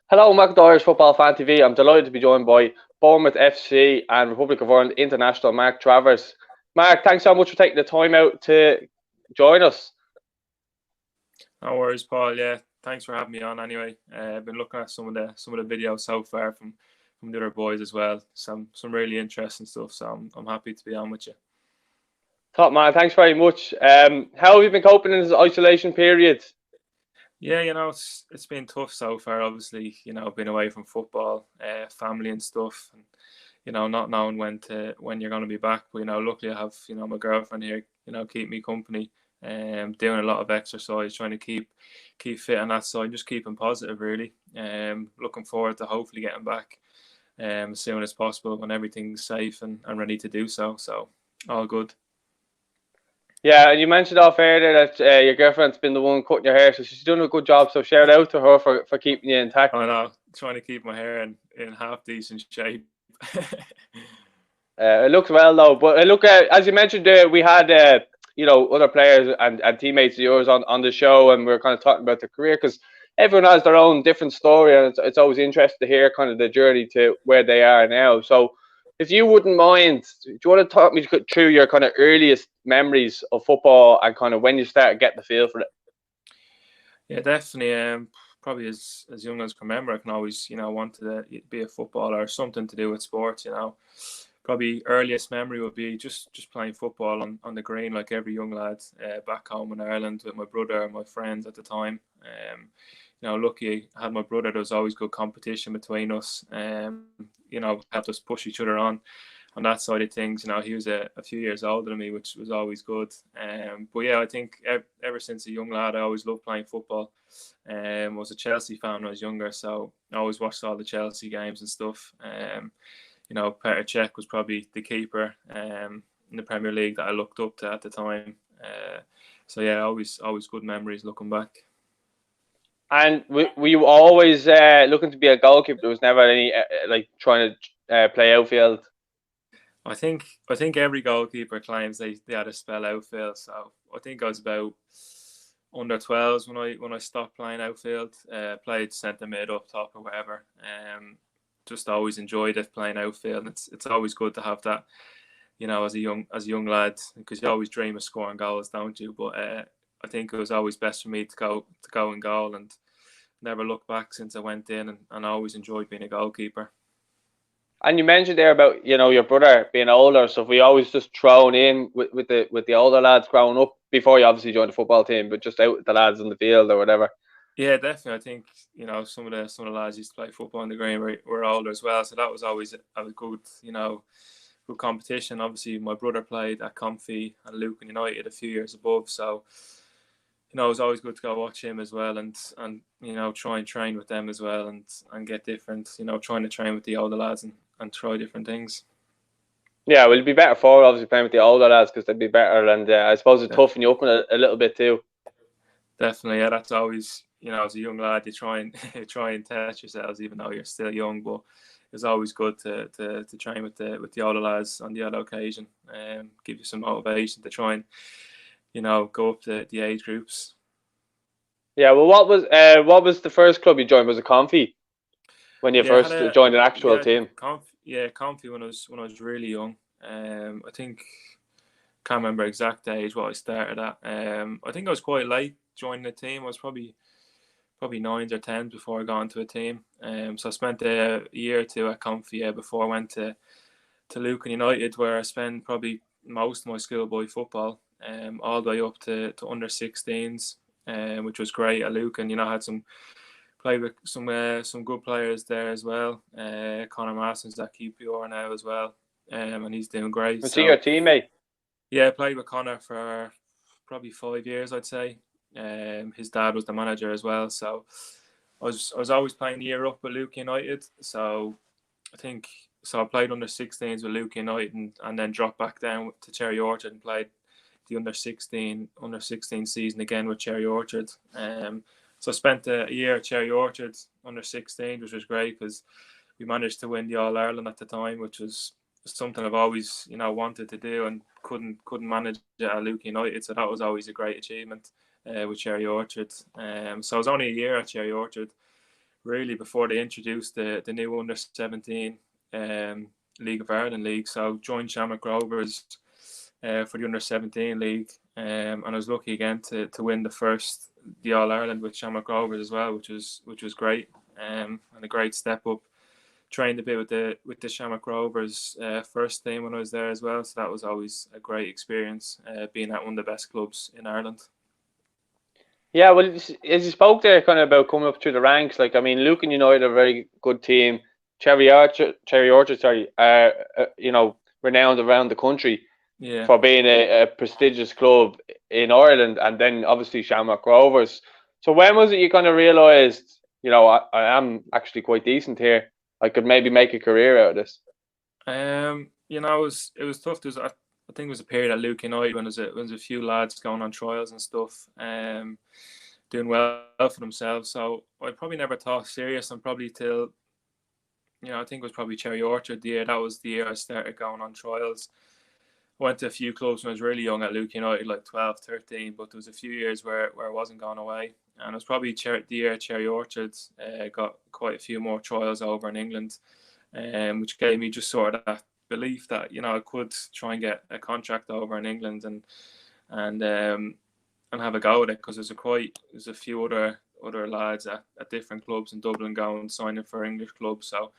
Hello, McDoyle's Football Fan TV. I'm delighted to be joined by Bournemouth FC and Republic of Ireland international Mark Travers. Mark, thanks so much for taking the time out to join us. No worries, Paul. Yeah, thanks for having me on. Anyway, I've been looking at some of the videos so far from the other boys as well. Some really interesting stuff. So I'm happy to be on with you. Top man, thanks very much. How have you been coping in this isolation period? Yeah, it's been tough so far. Obviously, been away from football, family and stuff, and not knowing when you're going to be back. But luckily I have my girlfriend here, keep me company. Doing a lot of exercise, trying to keep fit on that side, just keeping positive really. Looking forward to hopefully getting back as soon as possible when everything's safe and ready to do so. So all good. Yeah, and you mentioned off air there that your girlfriend's been the one cutting your hair, so she's doing a good job. So shout out to her for keeping you intact. I know, trying to keep my hair in half decent shape. It looks well though, but look, as you mentioned there, we had other players and teammates of yours on the show, and we are kind of talking about their career because everyone has their own different story, and it's always interesting to hear kind of the journey to where they are now. So, if you wouldn't mind, do you want to talk me through your kind of earliest memories of football and kind of when you started getting the feel for it? Yeah, definitely. Probably as young as I can remember, I can always wanted to be a footballer or something to do with sports. Probably earliest memory would be just playing football on the green like every young lad back home in Ireland with my brother and my friends at the time. Lucky I had my brother. There was always good competition between us. Helped us push each other on that side of things. He was a few years older than me, which was always good. But yeah, I think ever since a young lad, I always loved playing football. I was a Chelsea fan when I was younger, so I always watched all the Chelsea games and stuff. Petr Cech was probably the keeper in the Premier League that I looked up to at the time. So yeah, always good memories looking back. And were you always looking to be a goalkeeper? There was never any like trying to play outfield. I think every goalkeeper claims they had a spell outfield. So I think I was about under 12s when I stopped playing outfield. Played centre mid, up top, or whatever. Just always enjoyed it playing outfield. It's always good to have that, as a young lad, because you always dream of scoring goals, don't you? But I think it was always best for me to go in goal and never look back since I went in, and I always enjoyed being a goalkeeper. And you mentioned there about your brother being older, so if we always just thrown in with the older lads growing up before you obviously joined the football team, but just out with the lads on the field or whatever. Yeah, definitely. I think some of the lads used to play football in the green were older as well, so that was always a good good competition. Obviously, my brother played at Confey and Lucan United a few years above, so it was always good to go watch him as well, and try and train with them as well, and get different. Trying to train with the older lads and try different things. Yeah, well, it'd be better for obviously playing with the older lads because they'd be better, and I suppose it's toughen you up a little bit too. Definitely, yeah. That's always as a young lad, you try and test yourselves, even though you're still young. But it's always good to train with the older lads on the other occasion, and give you some motivation to try and go up the age groups. Yeah, well, what was the first club you joined? Was it Confey when you first joined an actual team? Confey when I was really young. I think can't remember exact age what I started at. I think I was quite late joining the team. I was probably 9s or 10s before I got into a team. So I spent a year or two at Confey before I went to Lucan United, where I spent probably most of my schoolboy football, all the way up to under 16s, which was great at Lucan. I had played with some good players there as well. Conor Marston's at QPR now as well, and he's doing great. Was he your teammate? Yeah, I played with Conor for probably 5 years, I'd say. His dad was the manager as well, so I was always playing the year up with Lucan United. So I played under 16s with Lucan United, and then dropped back down to Cherry Orchard and played the under 16 season again with Cherry Orchard. So I spent a year at Cherry Orchard under 16, which was great because we managed to win the All Ireland at the time, which was something I've always wanted to do and couldn't manage it at Lucan United. So that was always a great achievement with Cherry Orchard. So I was only a year at Cherry Orchard. really before they introduced the new under-17 League of Ireland league. So joined Shamrock Rovers for the under-17 league, and I was lucky again to win the All Ireland with Shamrock Rovers as well, which was great, and a great step up. Trained a bit with the Shamrock Rovers first team when I was there as well, so that was always a great experience, being at one of the best clubs in Ireland. Yeah, well, as you spoke there kind of about coming up through the ranks, like, I mean, Lucan United are a very good team. Cherry Orchard, sorry, you know, renowned around the country for being a prestigious club in Ireland, and then obviously Shamrock Rovers. So when was it you kind of realised, you know, I am actually quite decent here. I could maybe make a career out of this. You know, it was tough. I think it was a period at Lucan United when there was a few lads going on trials and stuff, doing well for themselves. So I probably never thought serious, and probably till, you know, I think it was probably Cherry Orchard the year. That was the year I started going on trials. I went to a few clubs when I was really young at Lucan United, like 12, 13, but there was a few years where I wasn't going away. And it was probably the year Cherry Orchard got quite a few more trials over in England, which gave me just sort of that belief that, you know, I could try and get a contract over in England and have a go at it, because there's a few other lads at different clubs in Dublin going signing for English clubs. So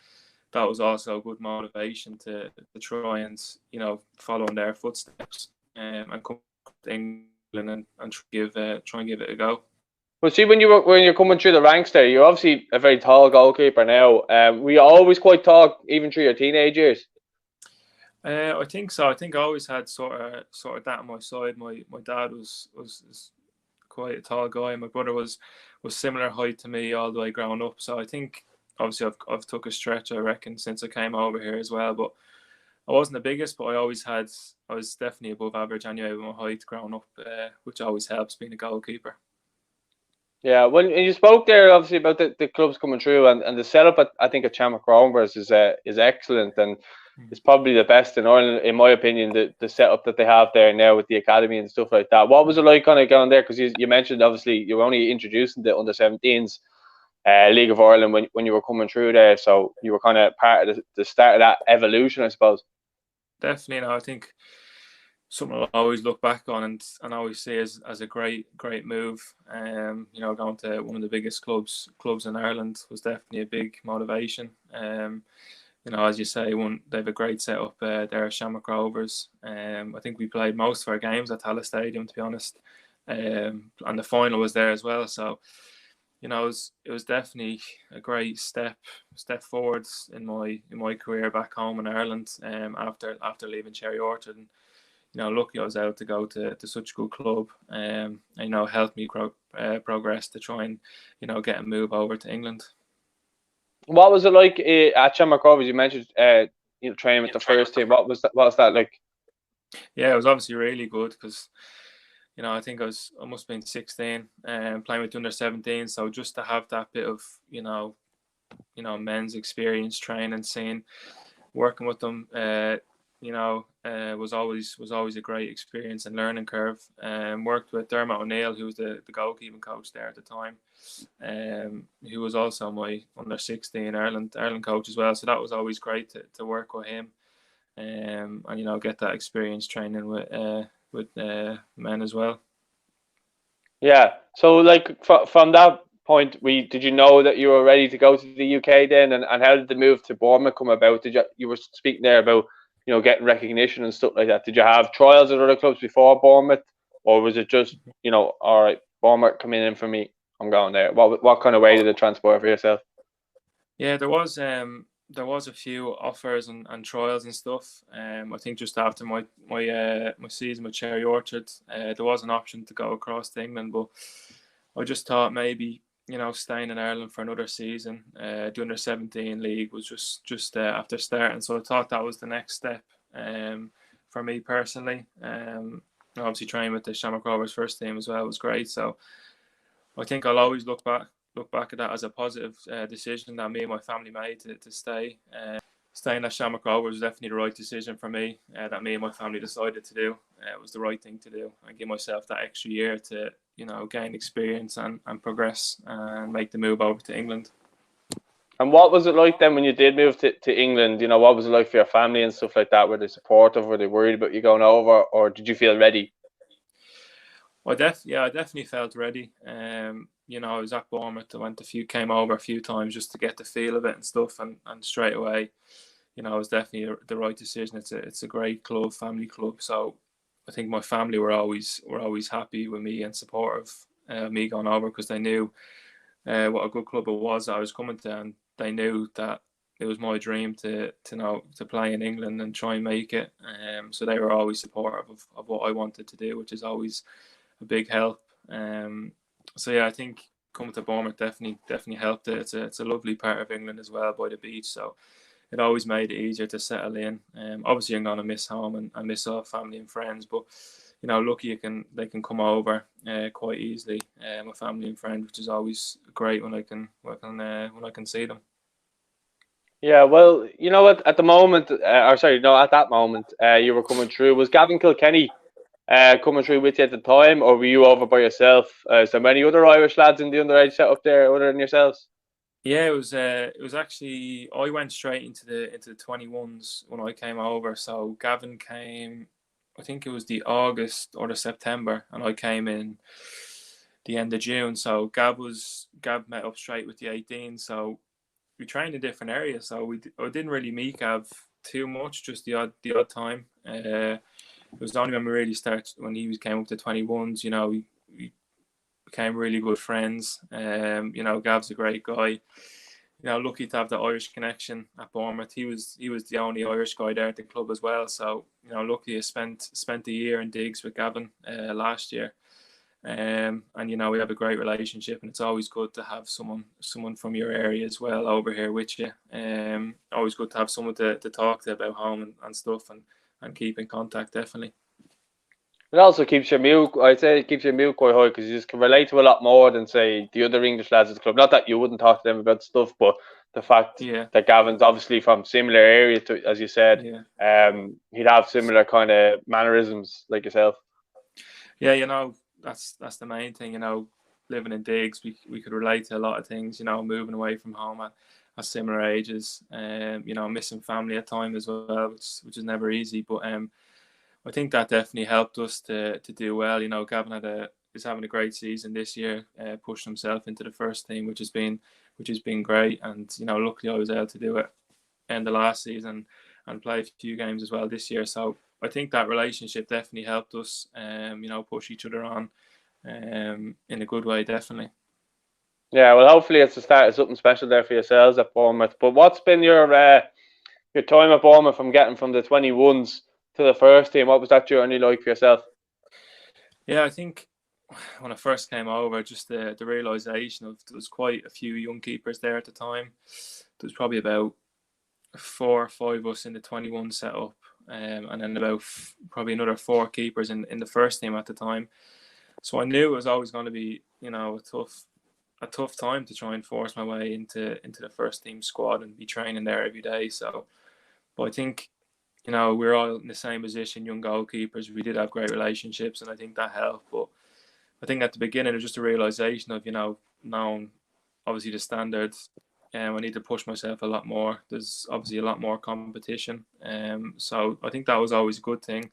that was also a good motivation to try and, you know, follow in their footsteps, and come to England and try and give it a go. Well, see, when you're coming through the ranks there, you're obviously a very tall goalkeeper now. Were you always quite tall, even through your teenage years? I think so. I think I always had sort of that on my side. My dad was quite a tall guy. My brother was similar height to me all the way growing up. So I think obviously I've took a stretch, I reckon, since I came over here as well. But I wasn't the biggest, but I was definitely above average anyway with my height growing up, which always helps being a goalkeeper. Yeah, well, you spoke there obviously about the clubs coming through, and the setup I think at Shamrock Rovers is excellent, and it's probably the best in Ireland, in my opinion. The setup that they have there now with the academy and stuff like that. What was it like kind of going there? Because you mentioned obviously you were only introducing the under-17s League of Ireland when you were coming through there, so you were kind of part of the start of that evolution, I suppose. Definitely, I think something I'll always look back on and always see as a great move. You know, going to one of the biggest clubs in Ireland was definitely a big motivation. You know, as you say, they have a great setup there at Shamrock Rovers. I think we played most of our games at Tallaght Stadium, to be honest, and the final was there as well. So, you know, it was definitely a great step forwards in my career back home in Ireland. After leaving Cherry Orchard, and, you know, lucky I was able to go to such a good club, and, you know, helped me progress to try and, you know, get a move over to England. What was it like at Shamrock Rovers? You mentioned you know, training with the first team. What was that like? Yeah, it was obviously really good because, you know, I think I must have been 16 and playing with the under-17. So just to have that bit of, you know, men's experience, training, seeing, working with them, you know, was always a great experience and learning curve. Worked with Dermot O'Neill, who was the goalkeeping coach there at the time, who was also my under-16 Ireland coach as well. So that was always great to work with him, and, you know, get that experience training with men as well. Yeah. So like from that point, did you know that you were ready to go to the UK then, and how did the move to Bournemouth come about? You were speaking there about, you know, getting recognition and stuff like that. Did you have trials at other clubs before Bournemouth, or was it just, you know, all right, Bournemouth coming in for me, I'm going there? What kind of way did it transpire for yourself? Yeah, there was a few offers and trials and stuff. I think just after my season with Cherry Orchard, there was an option to go across to England, but I just thought maybe, you know, staying in Ireland for another season. The under-17 league was just after starting, so I thought that was the next step for me personally. Obviously training with the Shamrock Rovers first team as well was great. So I think I'll always look back at that as a positive decision that me and my family made to stay. Staying at Shamrock Rovers was definitely the right decision for me. That me and my family decided to do. It was the right thing to do, and give myself that extra year to, you know, gain experience and progress and make the move over to England. And what was it like then when you did move to England? You know, what was it like for your family and stuff like that? Were they supportive? Were they worried about you going over, or did you feel ready? I definitely felt ready. You know, I was at Bournemouth. Came over a few times just to get the feel of it and stuff, and straight away, you know, it was definitely the right decision. It's a great club, family club. So I think my family were always happy with me and supportive me going over, because they knew what a good club it was I was coming to, and they knew that it was my dream to play in England and try and make it. So they were always supportive of what I wanted to do, which is always a big help. So yeah, I think coming to Bournemouth definitely helped it. It's a lovely part of England as well, by the beach, so it always made it easier to settle in. Obviously, I'm gonna miss home and miss our family and friends, but you know, lucky they can come over quite easily, my family and friends, which is always great when I can see them. Yeah, well, you know what? At the moment, or sorry, no, at that moment, you were coming through. Was Gavin Kilkenny coming through with you at the time, or were you over by yourself? Is there many other Irish lads in the underage set up there other than yourselves? Yeah, it was actually, I went straight into the 21s when I came over. So Gavin came, I think it was the August or the September, and I came in the end of June. So Gav met up straight with the 18. So we trained in different areas. So I didn't really meet Gav too much, just the odd time. It was only when we really started, when he came up to 21s. You know, we became really good friends. You know, Gav's a great guy. You know, lucky to have the Irish connection at Bournemouth. He was the only Irish guy there at the club as well. So you know, lucky I spent a year in digs with Gavin last year. And you know, we have a great relationship, and it's always good to have someone from your area as well over here with you. Always good to have someone to talk to about home and stuff, and keep in contact, definitely. It also keeps your mood. I'd say it keeps your mood quite high because you just can relate to a lot more than say the other English lads at the club. Not that you wouldn't talk to them about stuff, but the fact Yeah, that Gavin's obviously from similar area to, as you said, yeah, he'd have similar kind of mannerisms like yourself. yeah. You know, that's the main thing. You know, living in digs, we could relate to a lot of things. You know, moving away from home at similar ages. You know, missing family at times as well, which is never easy. But I think that definitely helped us to do well. You know, Gavin is having a great season this year, pushed himself into the first team, which has been great. And you know, luckily I was able to do it in the last season and play a few games as well this year. So I think that relationship definitely helped us, you know, push each other on, in a good way, definitely. Yeah, well, hopefully it's the start of something special there for yourselves at Bournemouth. But what's been your time at Bournemouth from getting from the 21s to the first team? What was that journey like for yourself? Yeah, I think when I first came over, just the realization of there was quite a few young keepers there at the time. There was probably about 4 or 5 of us in the 21 setup, and then about probably another 4 keepers in the first team at the time. So I knew it was always going to be, you know, a tough time to try and force my way into the first team squad and be training there every day. So, but I think, you know, we're all in the same position, young goalkeepers. We did have great relationships, and I think that helped. But I think at the beginning, it was just a realization of, you know, knowing obviously the standards, and I need to push myself a lot more. There's obviously a lot more competition, so I think that was always a good thing.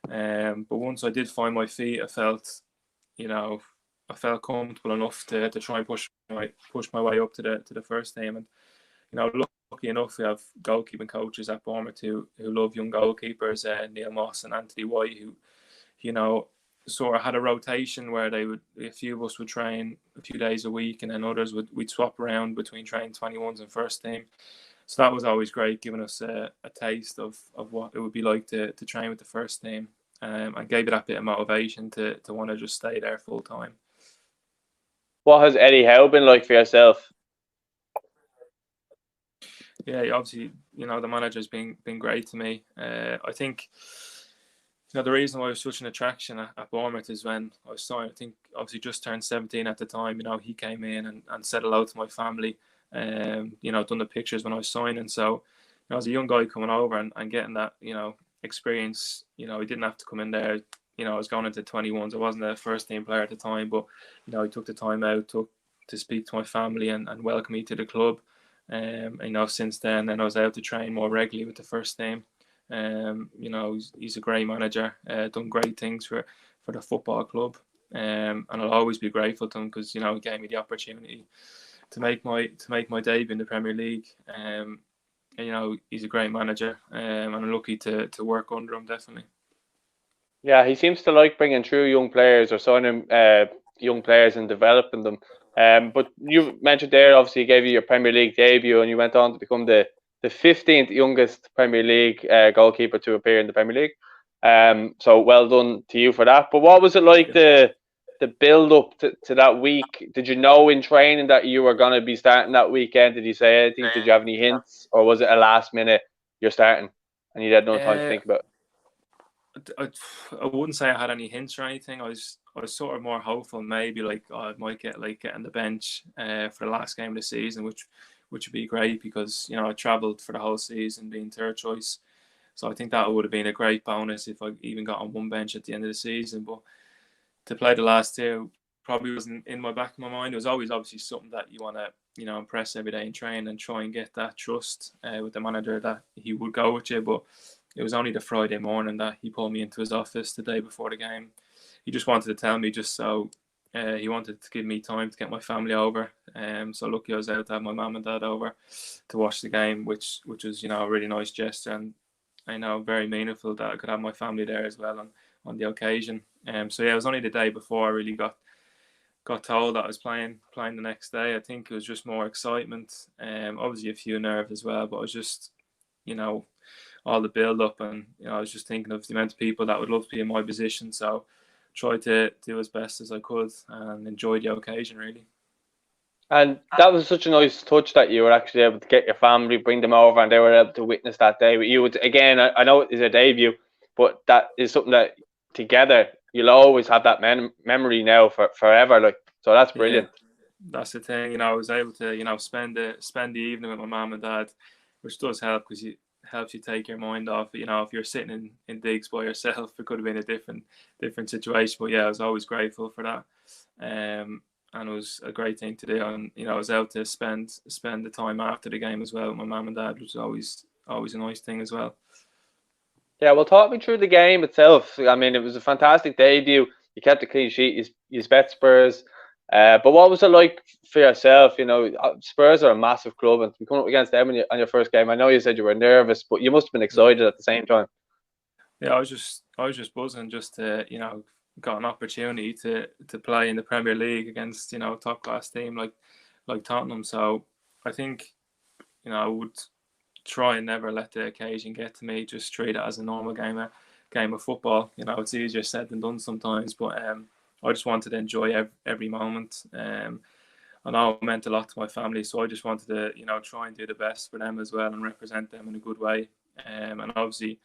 But once I did find my feet, you know, I felt comfortable enough to try and push my way up to the first team. And you know, lucky enough, we have goalkeeping coaches at Bournemouth who love young goalkeepers, Neil Moss and Anthony White, who, you know, sort of had a rotation where a few of us would train a few days a week, and then we'd swap around between training 21s and first team. So that was always great, giving us a taste of what it would be like to train with the first team, and gave it that bit of motivation to want to just stay there full time. What has Eddie Howe been like for yourself? Yeah, obviously, you know, the manager's been great to me. I think, you know, the reason why I was such an attraction at Bournemouth is when I was signed. I think obviously just turned 17 at the time. You know, he came in and said hello to my family. You know, done the pictures when I was signing. So, you know, as a young guy coming over and getting that, you know, experience, you know, he didn't have to come in there. You know, I was going into 21s. I wasn't a first team player at the time, but, you know, he took the time out to speak to my family and welcome me to the club. Since then, and I was able to train more regularly with the first team. He's a great manager, done great things for the football club, and I'll always be grateful to him because he gave me the opportunity to make my debut in the Premier League. He's a great manager, and I'm lucky to work under him, definitely. Yeah, he seems to like bringing through young players or signing young players and developing them. But you mentioned there, obviously, he gave you your Premier League debut, and you went on to become the 15th youngest Premier League goalkeeper to appear in the Premier League. So well done to you for that. But what was it like the build up to that week? Did you know in training that you were going to be starting that weekend? Did you say anything? Did you have any hints, or was it a last minute you're starting and you had no time to think about it? I wouldn't say I had any hints or anything. I was sort of more hopeful, maybe I might get on the bench for the last game of the season, which would be great because I travelled for the whole season being third choice. So I think that would have been a great bonus if I even got on one bench at the end of the season. But to play the last two probably wasn't in my back of my mind. It was always obviously something that you want to impress every day in training and try and get that trust with the manager that he would go with you. But it was only the Friday morning that he pulled me into his office the day before the game. He just wanted to tell me just so he wanted to give me time to get my family over. So lucky I was able to have my mum and dad over to watch the game, which was a really nice gesture, and I know very meaningful that I could have my family there as well on the occasion. So yeah, it was only the day before I really got told that I was playing the next day. I think it was just more excitement, obviously a few nerves as well, but it was just all the build up, and I was just thinking of the amount of people that would love to be in my position. So tried to do as best as I could and enjoy the occasion really. And that was such a nice touch that you were actually able to get your family, bring them over, and they were able to witness that day. But you would, again, I know it is a debut, but that is something that together you'll always have that memory now for forever. So that's brilliant. Yeah, that's the thing. I was able to spend the evening with my mum and dad, which does help because it helps you take your mind off. If you're sitting in digs by yourself, it could have been a different situation. But yeah, I was always grateful for that. And it was a great thing to do, and I was able to spend the time after the game as well with my mum and dad, which was always a nice thing as well. Yeah, well, talk me through the game itself. I mean, it was a fantastic debut. You kept a clean sheet. You bet Spurs. But what was it like for yourself? Spurs are a massive club, and to be coming up against them on your first game, I know you said you were nervous, but you must have been excited at the same time. Yeah, I was just buzzing just to got an opportunity to play in the Premier League against a top class team like Tottenham. So I think I would try and never let the occasion get to me. Just treat it as a normal game of football. It's easier said than done sometimes, but I just wanted to enjoy every moment. I know it meant a lot to my family, so I just wanted to try and do the best for them as well and represent them in a good way. And obviously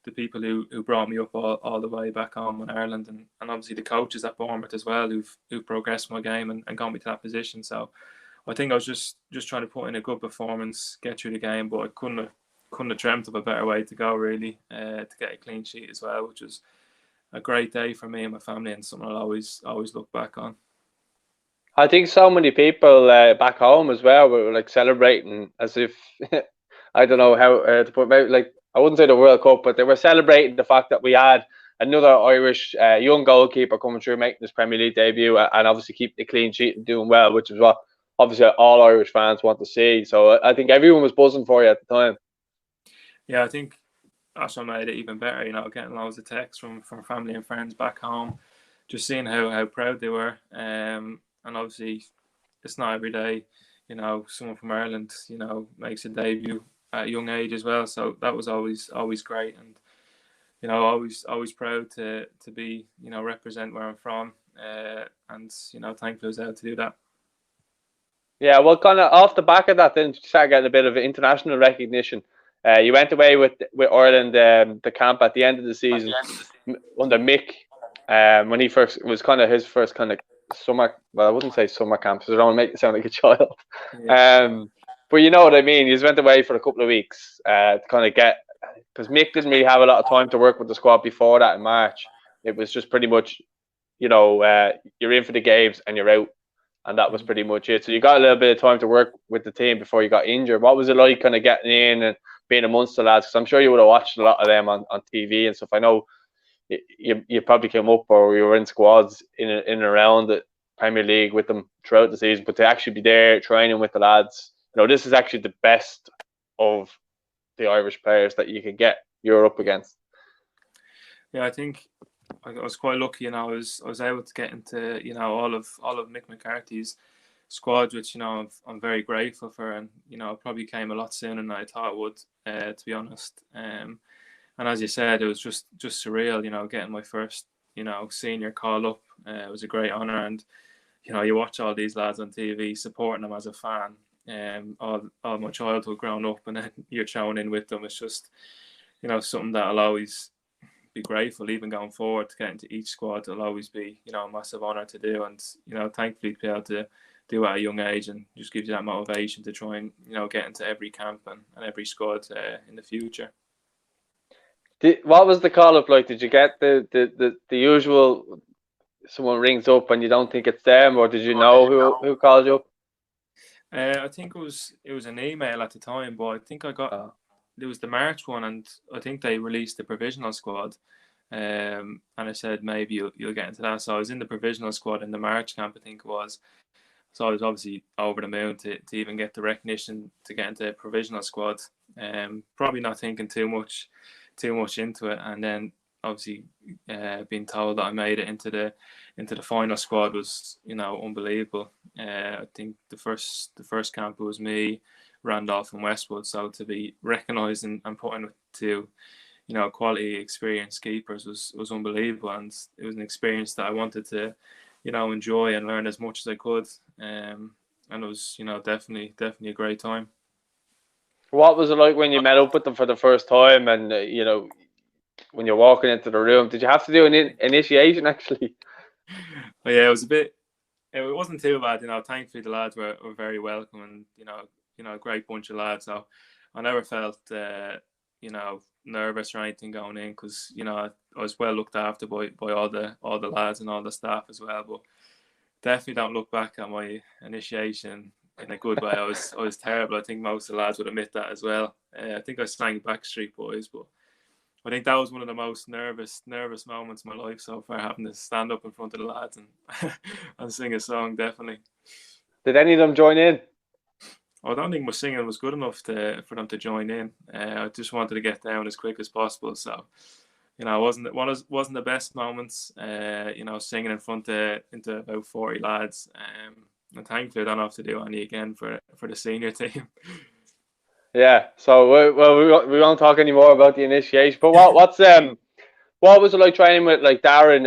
the people who brought me up all the way back home in Ireland, and obviously the coaches at Bournemouth as well who've progressed my game and got me to that position. So I think I was just trying to put in a good performance, get through the game, but I couldn't have dreamt of a better way to go really, to get a clean sheet as well, which was a great day for me and my family and something I'll always look back on. I think so many people back home as well were celebrating as if I don't know how to put it, I wouldn't say the World Cup, but they were celebrating the fact that we had another Irish young goalkeeper coming through, making his Premier League debut, and obviously keep the clean sheet and doing well, which is what obviously all Irish fans want to see. So I think everyone was buzzing for you at the time. Yeah, I think that's what made it even better. Getting loads of texts from family and friends back home, just seeing how proud they were. And obviously, it's not every day, someone from Ireland, makes a debut at a young age as well. So that was always great, and always proud to be represent where I'm from, and thankful I was able to do that. Yeah, well, kind of off the back of that, then you started getting a bit of international recognition. You went away with Ireland, the camp at the end of the season under Mick, when he first was kind of his first kind of summer. Well, I wouldn't say summer camp, because I don't want to make it sound like a child. Yeah. But you know what I mean. He went away for a couple of weeks to kind of get, because Mick didn't really have a lot of time to work with the squad before that in March. It was just pretty much, you're in for the games and you're out. and that was pretty much it. So you got a little bit of time to work with the team before you got injured. What was it like kind of getting in and being amongst the lads? Because I'm sure you would have watched a lot of them on TV and stuff. I know you probably came up or you were in squads in and around the Premier League with them throughout the season, but to actually be there training with the lads, this is actually the best of the Irish players that you can get you're up against. Yeah, I think I was quite lucky, I was able to get into all of Mick McCarthy's squad, which I'm very grateful for, and it probably came a lot sooner than I thought it would, to be honest. And as you said, it was just surreal, getting my first senior call up. It was a great honour, and you watch all these lads on TV, supporting them as a fan, all my childhood growing up, and then you're thrown in with them. It's just something that I'll always be grateful, even going forward, to get into each squad. It'll always be a massive honour to do, and thankfully to be able to do at a young age, and just gives you that motivation to try and get into every camp and every squad in the future. What was the call up like? Did you get the usual, someone rings up and you don't think it's them, or did you know who called you up? I think it was an email at the time, but I think I got it was the March one, and I think they released the provisional squad, and I said maybe you'll get into that. So I was in the provisional squad in the March camp, I think it was. So I was obviously over the moon to even get the recognition to get into the provisional squad. Probably not thinking too much into it, and then obviously being told that I made it into the final squad was unbelievable. I think the first camp it was me, Randolph and Westwood, so to be recognised and put into quality experienced keepers was unbelievable, and it was an experience that I wanted to enjoy and learn as much as I could, and it was definitely a great time. What was it like when you met up with them for the first time, and when you're walking into the room? Did you have to do an initiation actually? Well, yeah, it was a bit. It wasn't too bad, Thankfully, the lads were very welcome, and a great bunch of lads. So I never felt nervous or anything going in, because I was well looked after by all the lads and all the staff as well. But definitely don't look back at my initiation in a good way. I was terrible. I think most of the lads would admit that as well. I think I sang Backstreet Boys, but I think that was one of the most nervous moments of my life so far, having to stand up in front of the lads and and sing a song. Definitely. Did any of them join in? I don't think my singing was good enough for them to join in. I just wanted to get down as quick as possible. So, it wasn't the best moments. Singing in front into about 40 lads. And thankfully, I don't have to do any again for the senior team. Yeah. So we won't talk anymore about the initiation. But what was it like training with like Darren?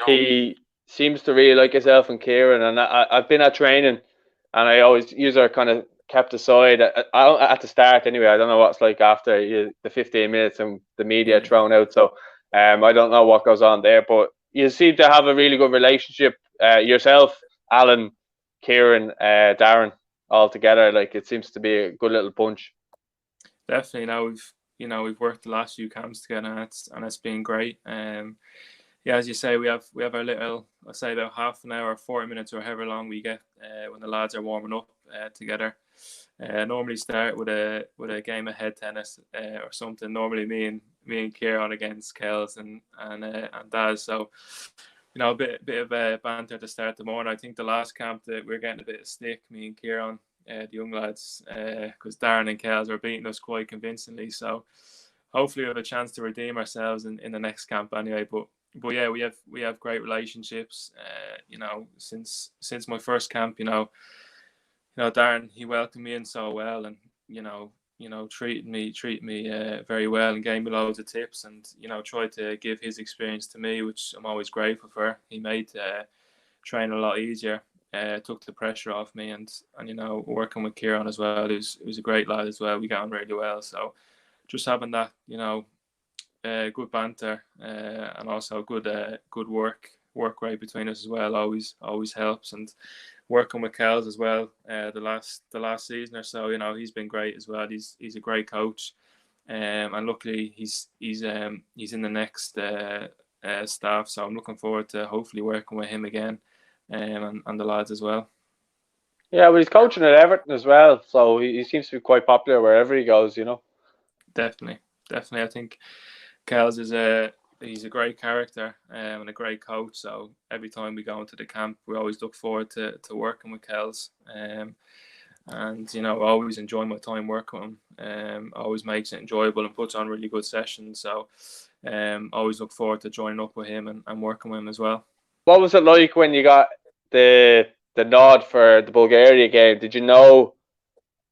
He seems to really like yourself and Kieran, and I've been at training, and I always use her kind of kept aside at the start anyway. I don't know what's like after the 15 minutes and the media thrown out. So I don't know what goes on there, but you seem to have a really good relationship. Yourself, Alan, Kieran, Darren, all together. Like, it seems to be a good little bunch. Definitely. Now we've worked the last few camps together, and it's been great. Yeah, as you say, we have our little, I'd say about half an hour, 40 minutes, or however long we get when the lads are warming up together. Normally start with a game of head tennis or something. Normally me and Kieran against Kells and Daz. So a bit of banter to start the morning. I think the last camp that we were getting a bit of stick, me and Kieran, the young lads, because Darren and Kells were beating us quite convincingly. So hopefully we have a chance to redeem ourselves in the next camp anyway. But yeah, we have great relationships. Since my first camp, Darren, he welcomed me in so well, and treated me very well, and gave me loads of tips, and tried to give his experience to me, which I'm always grateful for. He made training a lot easier. Took the pressure off me, and working with Kieran as well, who's a great lad as well. We got on really well. So just having that, good banter and also good work rate between us as well always helps. And working with Kells as well the last season or so, he's been great as well. He's a great coach, and luckily he's in the next staff, so I'm looking forward to hopefully working with him again and the lads as well. Yeah, well, he's coaching at Everton as well, so he seems to be quite popular wherever he goes, you know. Definitely. I think Kells he's a great character and a great coach. So every time we go into the camp, we always look forward to working with Kells. And I always enjoy my time working with him. Always makes it enjoyable and puts on really good sessions. So always look forward to joining up with him and working with him as well. What was it like when you got the nod for the Bulgaria game? Did you know?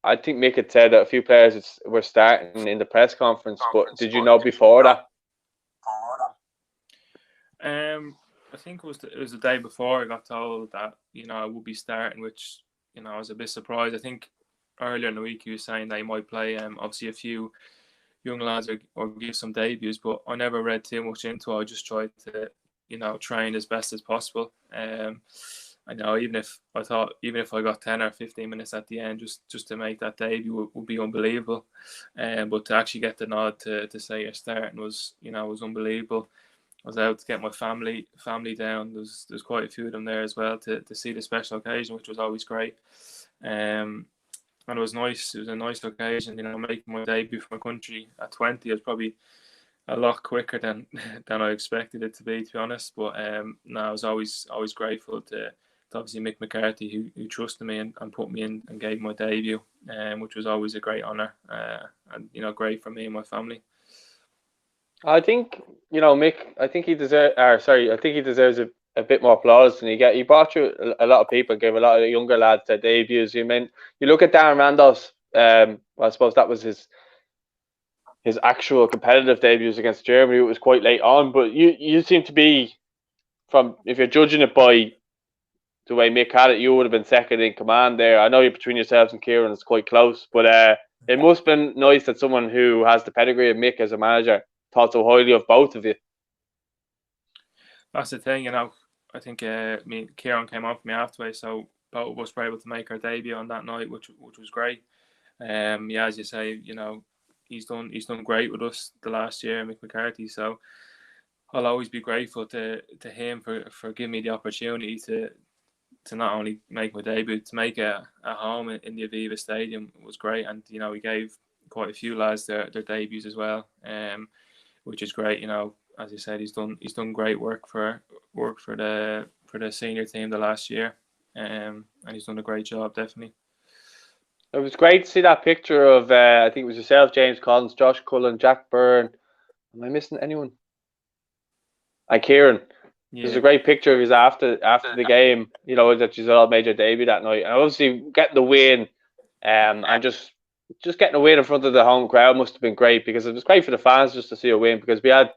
I think Mick had said that a few players were starting in the press conference, but did you know before that? I think it was the day before I got told that I would be starting, which I was a bit surprised. I think earlier in the week he was saying they might play obviously a few young lads or give some debuts, but I never read too much into it. I just tried to train as best as possible. I know even if I got 10 or 15 minutes at the end just to make that debut would be unbelievable. But to actually get the nod to say you're starting was unbelievable. I was out to get my family down. There's quite a few of them there as well to see the special occasion, which was always great. And it was nice. It was a nice occasion, making my debut for my country at 20. It was probably a lot quicker than I expected it to be honest. But no, I was always grateful to obviously Mick McCarthy who trusted me and put me in and gave my debut, which was always a great honour and great for me and my family. I think Mick. I think he deserves a bit more applause than he get. He brought through a lot of people, gave a lot of younger lads their debuts. You look at Darren Randolph's. I suppose that was his actual competitive debuts against Germany. It was quite late on, but you seem to be, from, if you're judging it by the way Mick had it, you would have been second in command there. I know you're between yourselves and Kieran, it's quite close, but it must have been nice that someone who has the pedigree of Mick as a manager thought so highly of both of you. That's the thing, I think Kieran came on for me afterwards, so both of us were able to make our debut on that night, which was great. Yeah, as you say, he's done great with us the last year, Mick McCarthy. So I'll always be grateful to him for giving me the opportunity to not only make my debut, to make a home in the Aviva Stadium was great. And he gave quite a few lads their debuts as well, which is great. As you said, he's done great work for the senior team the last year, and he's done a great job, definitely. It was great to see that picture of I think it was yourself, James Collins, Josh Cullen, Jack Byrne. Am I missing anyone? And Kieran. Yeah. There's a great picture of his after the game. That you all made your debut that night, and obviously getting the win, and just getting a win in front of the home crowd must have been great, because it was great for the fans just to see a win, because we had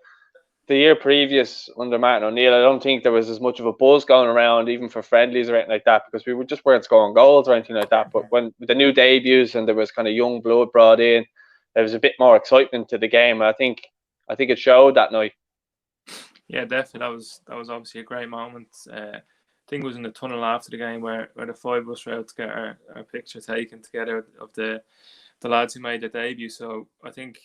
the year previous under Martin O'Neill, I don't think there was as much of a buzz going around, even for friendlies or anything like that, because we just weren't scoring goals or anything like that. But when with the new debuts and there was kind of young blood brought in, there was a bit more excitement to the game. And I think it showed that night. Yeah, definitely. That was obviously a great moment. I think it was in the tunnel after the game where the five of us were out to get our picture taken together of the lads who made their debut. So I think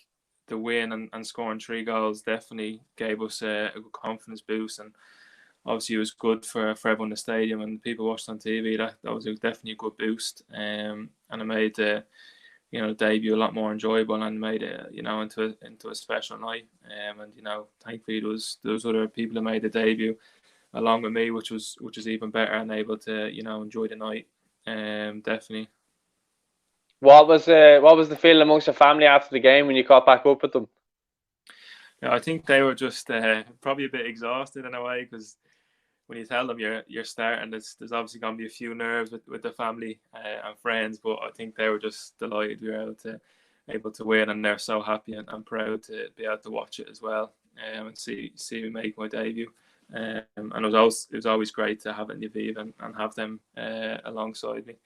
the win and scoring 3 goals definitely gave us a good confidence boost, and obviously it was good for everyone in the stadium and people watched on TV. That was definitely a good boost, and it made the debut a lot more enjoyable and made it into a special night. And thankfully there was other people who made the debut along with me, which was even better, and able to enjoy the night. Definitely. What was the feeling amongst your family after the game when you caught back up with them? Yeah, I think they were just probably a bit exhausted in a way, because when you tell them you're starting, there's obviously going to be a few nerves with the family and friends, but I think they were just delighted we were able to win, and they're so happy and proud to be able to watch it as well, and see me make my debut. And it was always great to have it in the Aviva and have them alongside me.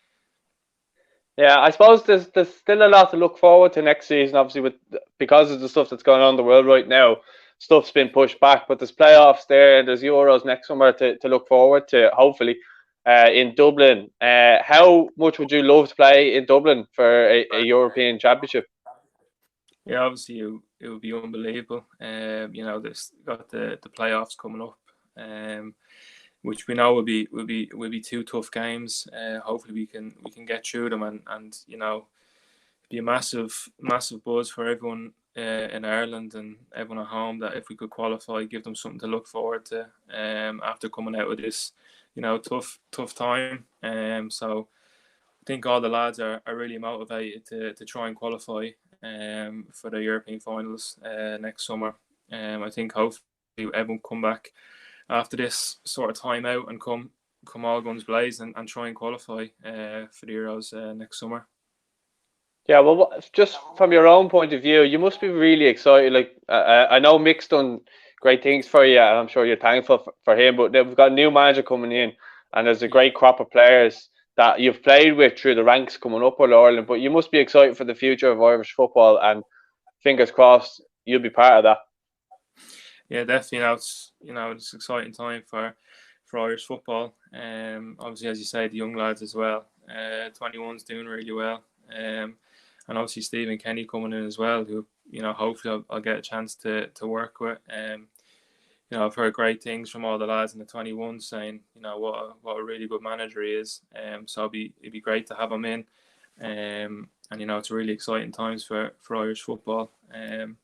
Yeah, I suppose there's still a lot to look forward to next season. Obviously, because of the stuff that's going on in the world right now, stuff's been pushed back. But there's playoffs there, and there's Euros next summer to look forward to, hopefully, in Dublin. How much would you love to play in Dublin for a European Championship? Yeah, obviously it would be unbelievable. There's got the playoffs coming up. which we know will be two tough games. Hopefully we can get through them, and be a massive buzz for everyone in Ireland and everyone at home, that if we could qualify, give them something to look forward to after coming out of this tough time. So I think all the lads are really motivated to try and qualify for the European finals next summer. I think hopefully everyone come back after this sort of time out and come all guns blazing and try and qualify for the Euros next summer. Yeah, well, just from your own point of view, you must be really excited. Like, I know Mick's done great things for you, and I'm sure you're thankful for him. But they've got a new manager coming in, and there's a great crop of players that you've played with through the ranks coming up with Ireland. But you must be excited for the future of Irish football, and fingers crossed you'll be part of that. Yeah, definitely. It's an exciting time for Irish football. Obviously, as you say, the young lads as well. 21's doing really well. And obviously Stephen Kenny coming in as well, who hopefully I'll get a chance to work with. I've heard great things from all the lads in the 21 saying what a really good manager he is. So it'd be great to have him in. And it's really exciting times for Irish football. And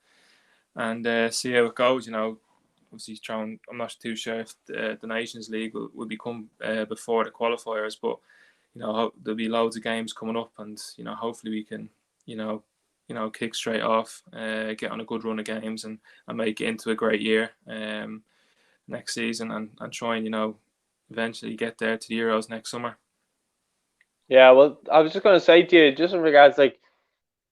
see how it goes. Obviously I'm not too sure if the Nations League will become before the qualifiers, but there'll be loads of games coming up, and hopefully we can kick straight off, get on a good run of games, and make it into a great year next season, and try and eventually get there to the Euros next summer. Yeah, well, I was just going to say to you, just in regards, like,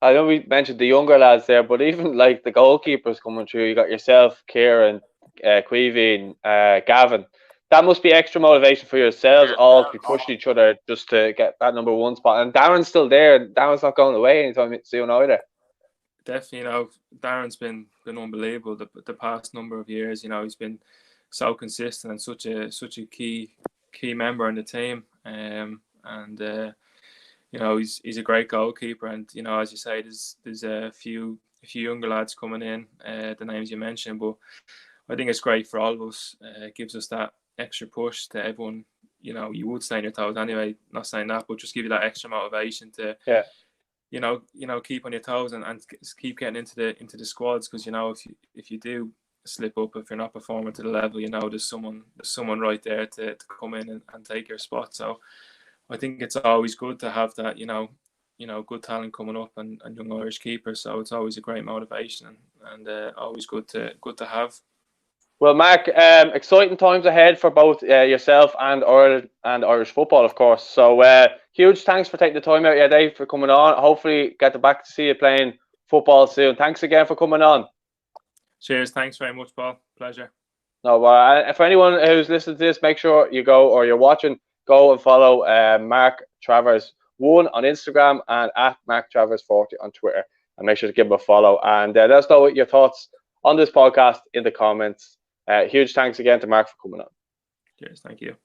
I know we mentioned the younger lads there, but even like the goalkeepers coming through, you got yourself, Kieran, Queeveen, Gavin. That must be extra motivation for yourselves all to be pushing each other just to get that number one spot. And Darren's still there. Darren's not going away anytime soon either. Definitely, Darren's been unbelievable the past number of years. He's been so consistent and such a key member in the team. He's a great goalkeeper. And as you say, there's a few younger lads coming in. The names you mentioned, but I think it's great for all of us. It gives us that extra push to everyone. You would stay on your toes anyway, not saying that, but just give you that extra motivation to keep on your toes and keep getting into the squads, because if you do slip up, if you're not performing to the level, there's someone right there to come in and take your spot. So I think it's always good to have that good talent coming up and young Irish keepers. So it's always a great motivation and always good to have. Well, Mark, exciting times ahead for both yourself and Ireland and Irish football, of course. So huge thanks for taking the time out of your day for coming on. Hopefully get back to see you playing football soon. Thanks again for coming on. Cheers. Thanks very much, Paul. Pleasure. No, for anyone who's listening to this, make sure you go, or you're watching, go and follow Mark Travers 1 on Instagram and at Mark Travers 40 on Twitter. And make sure to give him a follow. And let us know what your thoughts on this podcast in the comments. Huge thanks again to Mark for coming on. Cheers. Thank you.